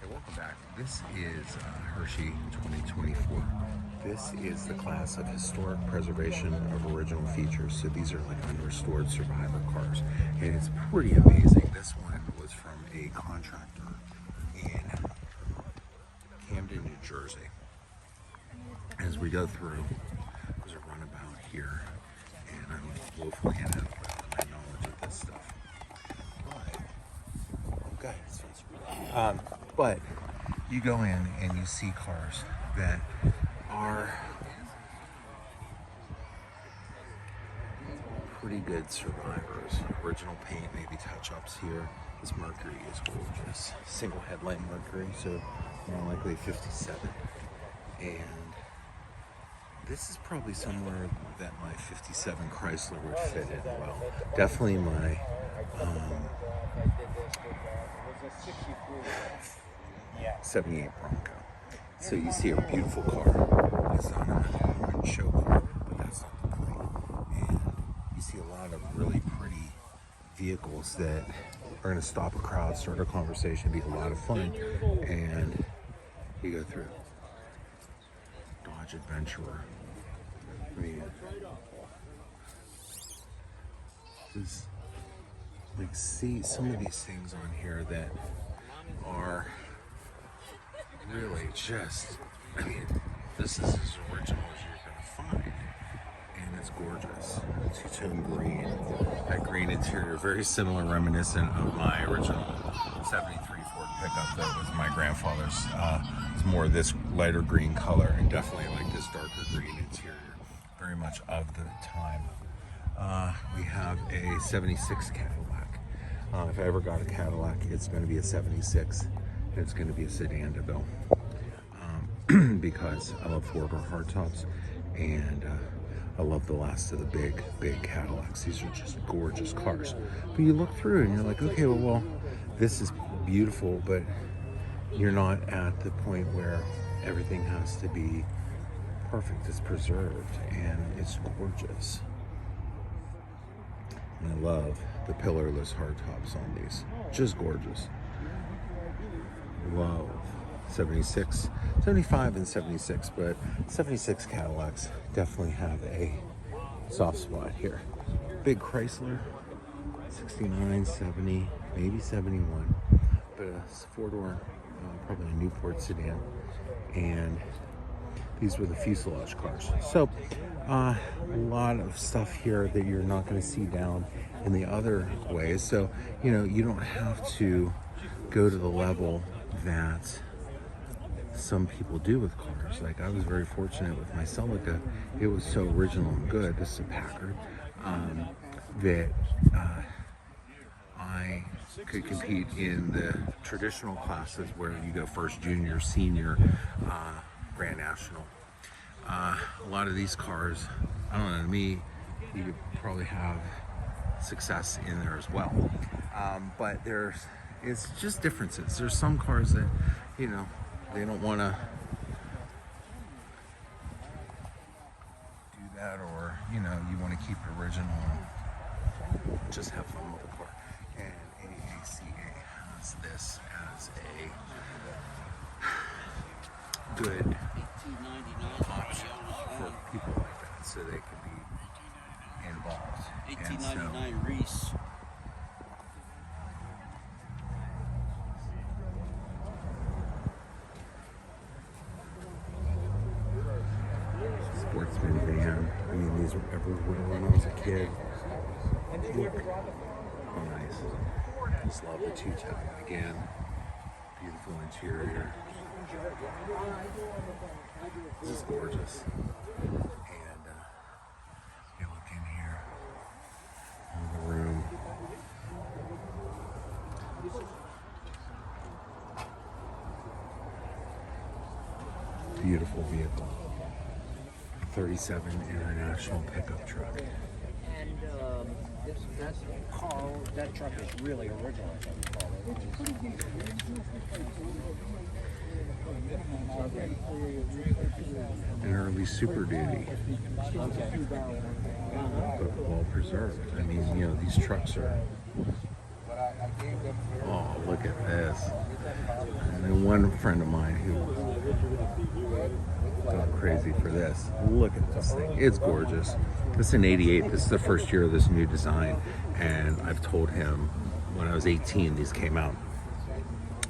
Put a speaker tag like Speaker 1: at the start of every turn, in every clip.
Speaker 1: Welcome back. This is Hershey 2024. This is the class of historic preservation of original features. So these are like unrestored survivor cars, and it's pretty amazing. This one was from a contractor in Camden, New Jersey. As we go through, there's a runabout here, and I'm woefully inadequate with my knowledge of this stuff. But you go in and you see cars that are pretty good survivors. Original paint, maybe touch-ups here. This Mercury is gorgeous. Single headlight Mercury, so more likely 57. And this is probably somewhere that my 57 Chrysler would fit in well. Definitely my 78 Bronco. So you see a beautiful car. It's not a show car, but that's not the point. And you see a lot of really pretty vehicles that are going to stop a crowd, start a conversation, be a lot of fun. And you go through Dodge Adventurer. I mean, just like see some of these things on here that are really just, I mean, this is as original as you're gonna find, and it's gorgeous. Two-tone green, that green interior, very similar, reminiscent of my original 73 Ford pickup that was my grandfather's. It's more this lighter green color, and definitely like this darker green interior, very much of the time. We have a 76 Cadillac. If I ever got a Cadillac, it's going to be a 76, and it's going to be a sedan DeVille, because I love four-door hardtops, and I love the last of the big Cadillacs. These are just gorgeous cars. But you look through and you're like, okay, well, this is beautiful, but you're not at the point where everything has to be perfect. It's preserved, and it's gorgeous. And I love the pillarless hardtops on these. Just gorgeous. Love 76, 75 and 76, but 76 Cadillacs definitely have a soft spot here. Big Chrysler, 69, 70, maybe 71, but a four-door, probably a Newport sedan, and these were the fuselage cars. So a lot of stuff here that you're not going to see down in the other ways. So, you know, you don't have to go to the level that some people do with cars. Like, I was very fortunate with my Celica. It was so original and good. This is a Packard, that I could compete in the traditional classes where you go first, junior, senior, Grand National. A lot of these cars, I don't know, to me, you could probably have success in there as well. But it's just differences. There's some cars that, you know, they don't want to do that, or, you know, you want to keep it original and just have fun with the car. And AACA has this as a good option for people like that, so they can be involved.
Speaker 2: 1899 Reese.
Speaker 1: Sportsman van. I mean, these were everywhere when I was a kid. Look. Oh, nice. Just love the two-tone again. Beautiful interior. This is gorgeous. And you look in here, in the room. Beautiful vehicle. 37 International pickup truck.
Speaker 2: And that truck is really original.
Speaker 1: An early Super Duty. But well preserved. I mean, you know, these trucks are, oh, look at this. And then one friend of mine who going crazy for this. Look at this thing. It's gorgeous. This is an 88. This is the first year of this new design. And I've told him when I was 18, these came out.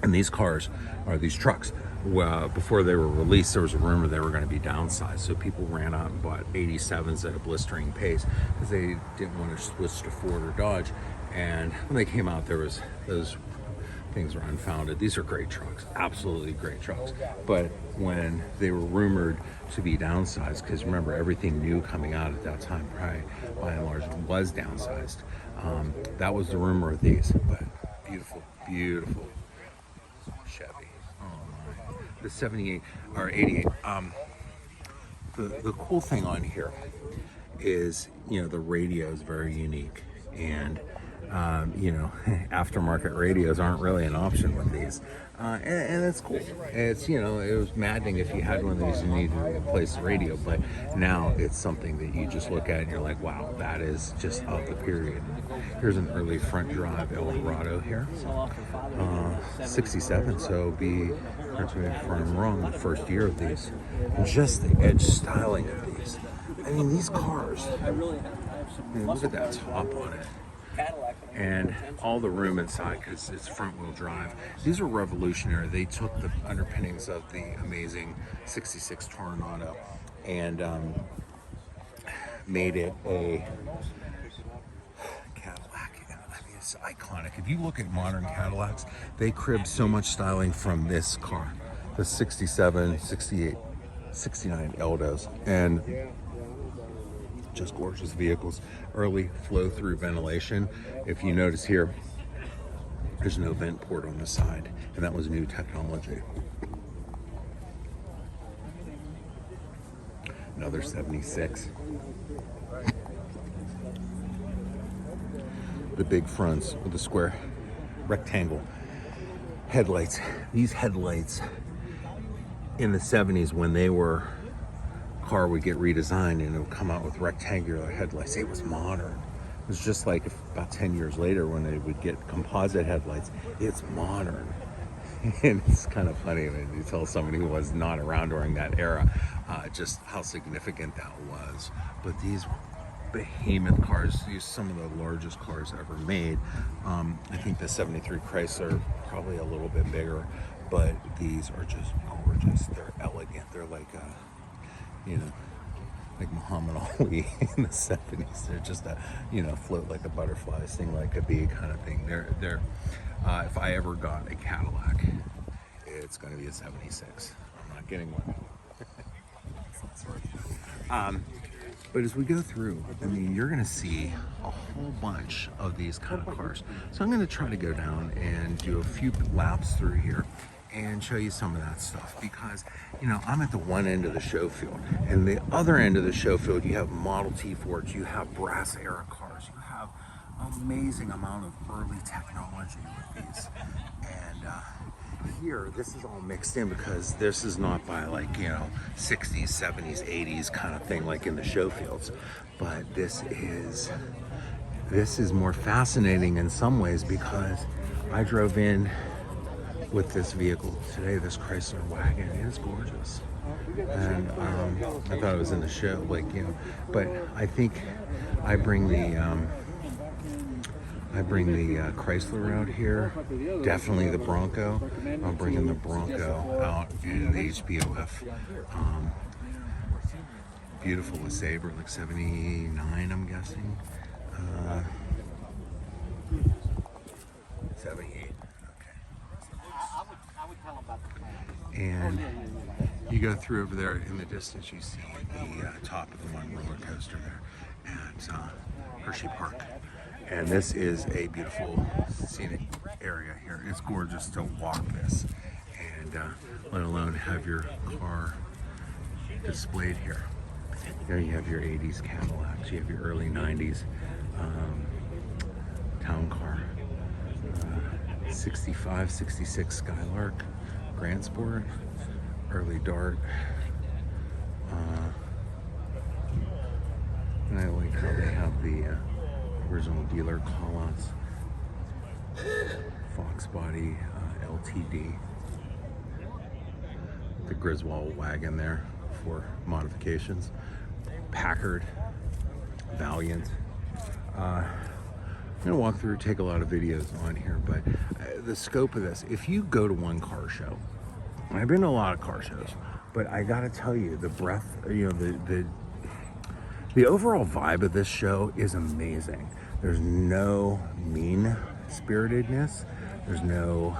Speaker 1: And these cars, or these trucks, before they were released, there was a rumor they were going to be downsized. So people ran out and bought 87s at a blistering pace because they didn't want to switch to Ford or Dodge. And when they came out, there was those things were unfounded. These are great trucks, absolutely great trucks. But when they were rumored to be downsized, because remember, everything new coming out at that time, probably by and large, was downsized. That was the rumor of these. But beautiful, beautiful Chevy. Oh my. The 78 or 88. The cool thing on here is, you know, the radio is very unique, and you know, aftermarket radios aren't really an option with these, and it's cool. It's, you know, it was maddening if you had one of these and needed to replace the radio, but now it's something that you just look at and you're like, wow, that is just of the period. Here's an early front drive Eldorado here, 67, so be, correct me if I'm wrong, the first year of these. Just the edge styling of these. I mean, these cars, I mean, look at that top on it. And all the room inside, because it's front wheel drive. These are revolutionary. They took the underpinnings of the amazing 66 Tornado and made it a Cadillac. I mean, it's iconic. If you look at modern Cadillacs, they crib so much styling from this car, the 67, 68, 69 Eldos. And just gorgeous vehicles. Early flow through ventilation. If you notice here, there's no vent port on the side, and that was new technology. Another 76. The big fronts with the square rectangle headlights. These headlights in the 70s, when they were car would get redesigned and it would come out with rectangular headlights. It was modern. It was just like about 10 years later when they would get composite headlights. It's modern. And it's kind of funny when you tell somebody who was not around during that era just how significant that was. But these behemoth cars, these are some of the largest cars ever made. I think the 73 Chrysler probably a little bit bigger, but these are just gorgeous. They're elegant. They're like you know, like Muhammad Ali in the 70s. They're just a, you know, float like a butterfly, sing like a bee kind of thing. They're if I ever got a Cadillac, it's going to be a 76. I'm not getting one. But as we go through, I mean, you're going to see a whole bunch of these kind of cars. So I'm going to try to go down and do a few laps through here and show you some of that stuff, because, you know, I'm at the one end of the show field, and the other end of the show field, you have Model T Fords, you have brass era cars, you have an amazing amount of early technology with these. And here, this is all mixed in because this is not by, like, you know, 60s, 70s, 80s kind of thing like in the show fields, but this is more fascinating in some ways, because I drove in with this vehicle today, this Chrysler wagon. It is gorgeous, and I thought it was in the show, like, you know, but I think I bring the Chrysler out here, definitely the Bronco. I'm bringing the Bronco out in the HPOF. Beautiful LeSabre, like 79, I'm guessing. 78. And you go through over there in the distance, you see the top of the one roller coaster there at Hershey Park. And this is a beautiful scenic area here. It's gorgeous to walk this, and let alone have your car displayed here. There you have your 80s Cadillacs, you have your early 90s town car, 65, 66 Skylark, Grand Sport, early Dart, and I like how they have the original dealer callouts, Fox body, LTD. Griswold wagon there for modifications. Packard, Valiant. I'm gonna walk through, take a lot of videos on here, but the scope of this, if you go to one car show, and I've been to a lot of car shows, but I gotta tell you, the breadth, the overall vibe of this show is amazing. There's no mean-spiritedness. There's no,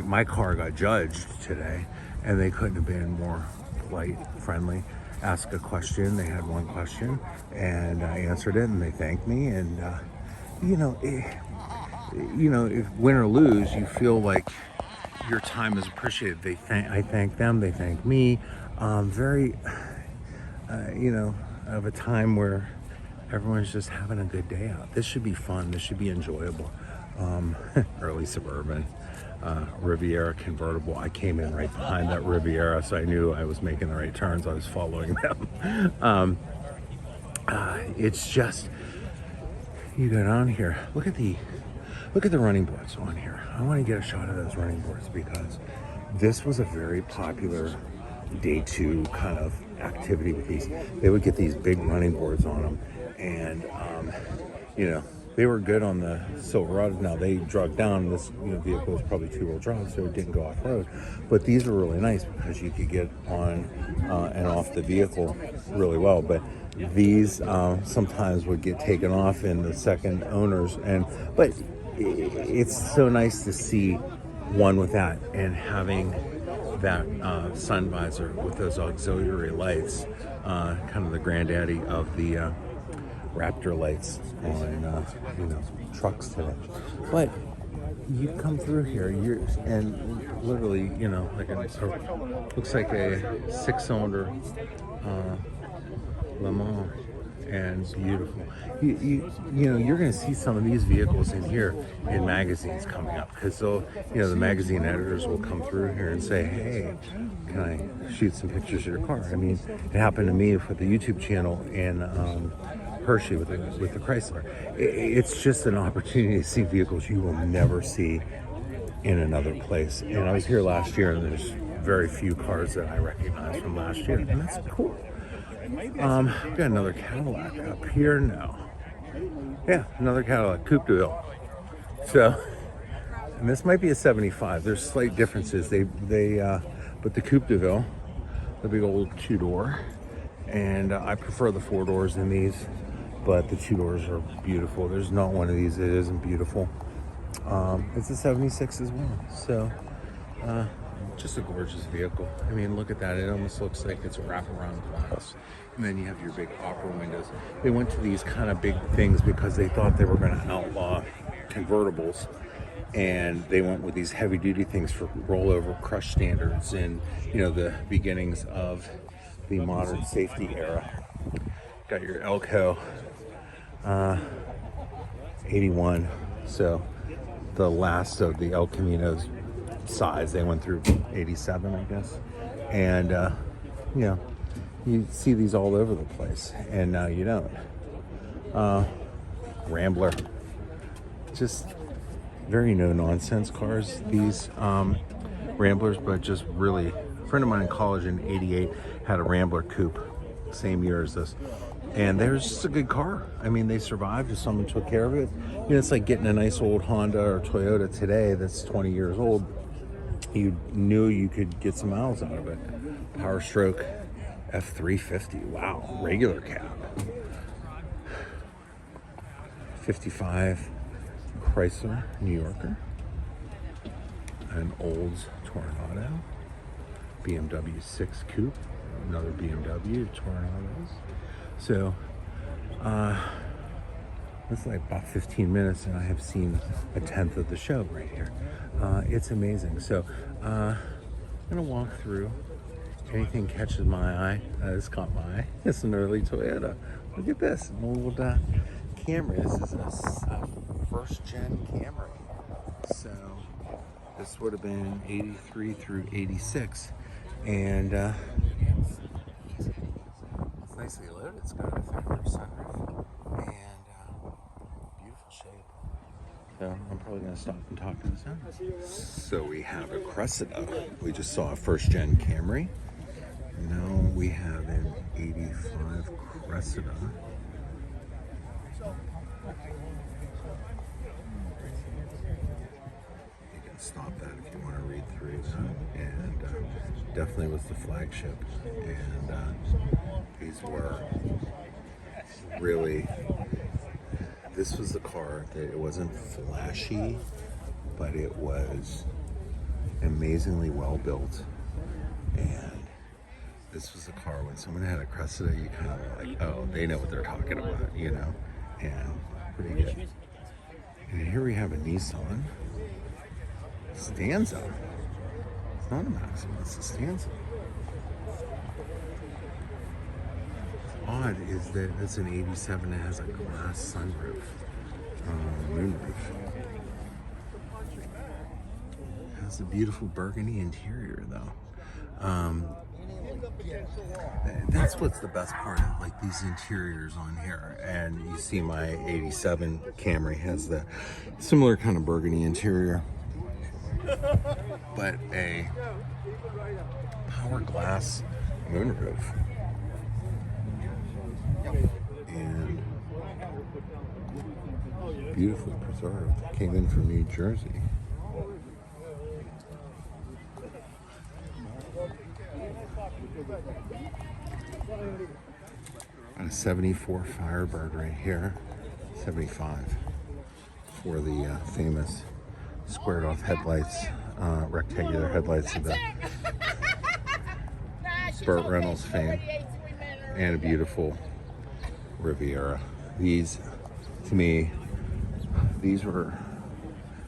Speaker 1: my car got judged today, and they couldn't have been more polite, friendly. Ask a question. They had one question, and I answered it, and they thanked me. And if win or lose, you feel like your time is appreciated. I thank them. They thank me. Very, of a time where everyone's just having a good day out. This should be fun. This should be enjoyable. Early Suburban. Riviera convertible. I came in right behind that Riviera, so I knew I was making the right turns. I was following them. It's just, you go down here. Look at the running boards on here. I want to get a shot of those running boards because this was a very popular day two kind of activity with these. They would get these big running boards on them, and they were good on the Silverado. Now they drug down. This vehicle was probably two-wheel drive, so it didn't go off-road. But these are really nice because you could get on and off the vehicle really well. But these sometimes would get taken off in the second owners. But it's so nice to see one with that and having that sun visor with those auxiliary lights, kind of the granddaddy of the Raptor lights on trucks today. But you come through here, and literally, looks like a 6-cylinder Le Mans, and beautiful. You're going to see some of these vehicles in here in magazines coming up, because the magazine editors will come through here and say, hey, can I shoot some pictures of your car? I mean, it happened to me with the YouTube channel in Hershey with the Chrysler. It's just an opportunity to see vehicles you will never see in another place. And I was here last year, and there's very few cars that I recognize from last year, and that's cool. We got another Cadillac up here now. Yeah, another Cadillac, Coupe de Ville. So, and this might be a 75. There's slight differences. But the Coupe de Ville, the big old two-door, and I prefer the four doors in these, but the two doors are beautiful. There's not one of these that isn't beautiful. It's a 76 as well. So, just a gorgeous vehicle. I mean, look at that. It almost looks like it's a wraparound glass. And then you have your big opera windows. They went to these kind of big things because they thought they were going to outlaw convertibles. And they went with these heavy duty things for rollover crush standards and, the beginnings of the modern safety era. Got your Elko 81. So the last of the El Caminos size. They went through 87, I guess. And, you see these all over the place. And now you don't. Rambler. Just very no-nonsense cars, these Ramblers, but just really, a friend of mine in college in 88 had a Rambler coupe, same year as this. And there's just a good car. I mean, they survived if someone took care of it. It's like getting a nice old Honda or Toyota today that's 20 years old. You knew you could get some miles out of it. Power Stroke F350, wow, regular cab. 55 Chrysler New Yorker, an Olds Toronado, BMW 6 Coupe, another BMW Toronados. So, it's like about 15 minutes, and I have seen a tenth of the show right here. It's amazing. So, I'm gonna walk through. Anything catches my eye, it's caught my eye. It's an early Toyota. Look at this, an old Camry. This is a first-gen Camry. So this would have been 83 through 86. And it's nicely loaded. It's got a factory sunroof and beautiful shape. So I'm probably going to stop and talk to this owner. So we have a Cressida. We just saw a first-gen Camry. Now we have an 85 Cressida. You can stop that if you want to read through that. And definitely was the flagship. And these were really, this was the car that it wasn't flashy, but it was amazingly well built. And this was a car when someone had a Cressida, you kind of like, oh, they know what they're talking about, you know, and pretty good. And here we have a Nissan Stanza. It's not a Maxima, it's a Stanza. Odd is that it's an 87 that has a glass sunroof, moonroof. It has a beautiful burgundy interior though. That's what's the best part of like these interiors on here. And you see my 87 Camry has the similar kind of burgundy interior, but a power glass moonroof. And beautifully preserved. Came in from New Jersey. A 74 Firebird right here, 75 for the famous squared off headlights, rectangular headlights of the Burt Reynolds fame, and a beautiful Riviera. These, to me, these were,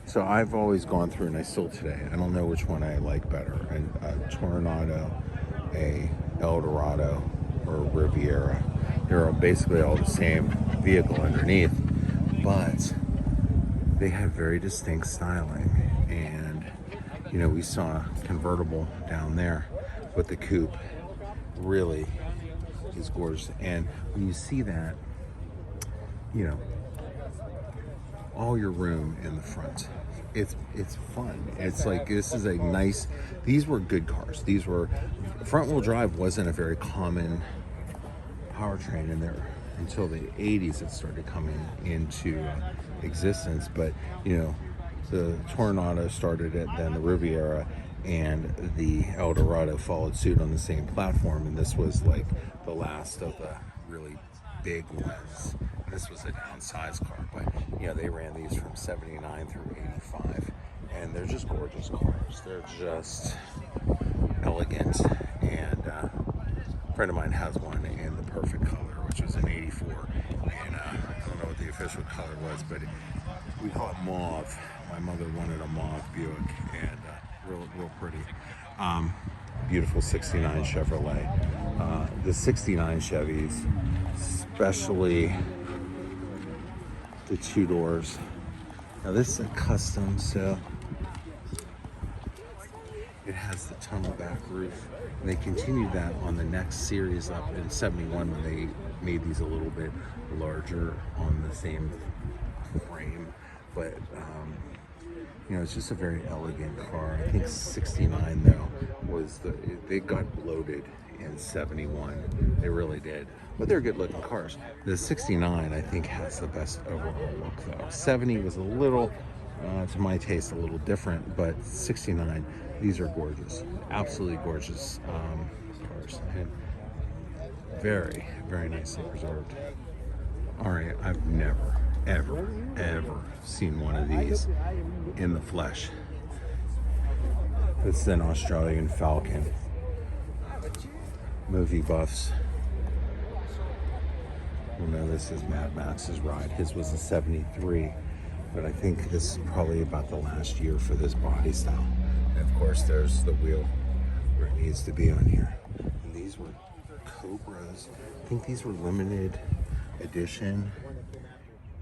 Speaker 1: so I've always gone through, and I still today, I don't know which one I like better, a Tornado, a Eldorado, or a Riviera. They're basically all the same vehicle underneath, but they have very distinct styling. And you know, we saw a convertible down there, but the coupe really is gorgeous. And when you see that, you know, all your room in the front, it's fun. It's like, this is a nice, these were good cars. These were, front wheel drive wasn't a very common powertrain in there until the 80s. It started coming into existence, but you know, the Tornado started it, then the Riviera and the Eldorado followed suit on the same platform, and this was like the last of the really big ones. This was a downsized car, but you know, they ran these from 79 through 85, and they're just gorgeous cars. They're just elegant, and a friend of mine has one in the perfect color, which was an 84, and I don't know what the official color was, but we call it mauve. My mother wanted a mauve Buick, and real pretty. Beautiful 69 Chevrolet. The 69 Chevys, especially the two doors. Now this is a custom, so it has the tunnel back roof. And they continued that on the next series up in 71 when they made these a little bit larger on the same frame. But you know, it's just a very elegant car. I think 69 though was they got bloated in 71. They really did. But they're good looking cars. The 69 I think has the best overall look though. 70 was a little, to my taste, a little different, but 69, these are gorgeous. Absolutely gorgeous cars. And very, very nicely preserved. All right, I've never, ever seen one of these in the flesh. This is an Australian Falcon. Movie buffs will know this is Mad Max's ride. His was a 73, but I think this is probably about the last year for this body style. And of course, there's the wheel where it needs to be on here. And these were Cobras. I think these were limited edition,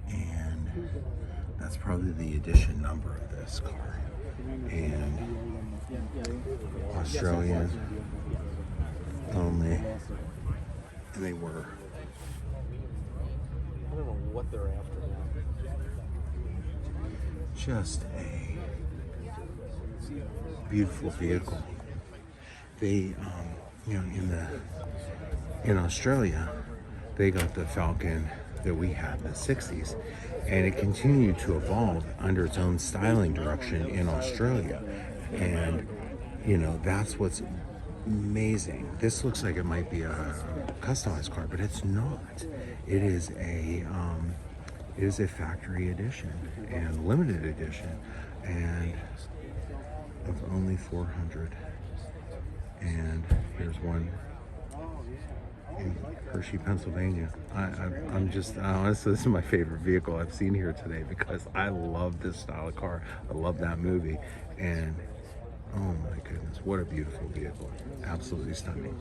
Speaker 1: and that's probably the edition number of this car. And Australian only, and they were,
Speaker 3: I don't know what they're after now.
Speaker 1: just a beautiful vehicle. They, in Australia, they got the Falcon that we had in the 60s, and it continued to evolve under its own styling direction in Australia. And, that's what's amazing. This looks like it might be a customized car, but it's not. It is a factory edition and limited edition, and of only 400. And here's one in Hershey, Pennsylvania. I'm just honestly, this is my favorite vehicle I've seen here today because I love this style of car. I love that movie, and oh my goodness, what a beautiful vehicle! Absolutely stunning.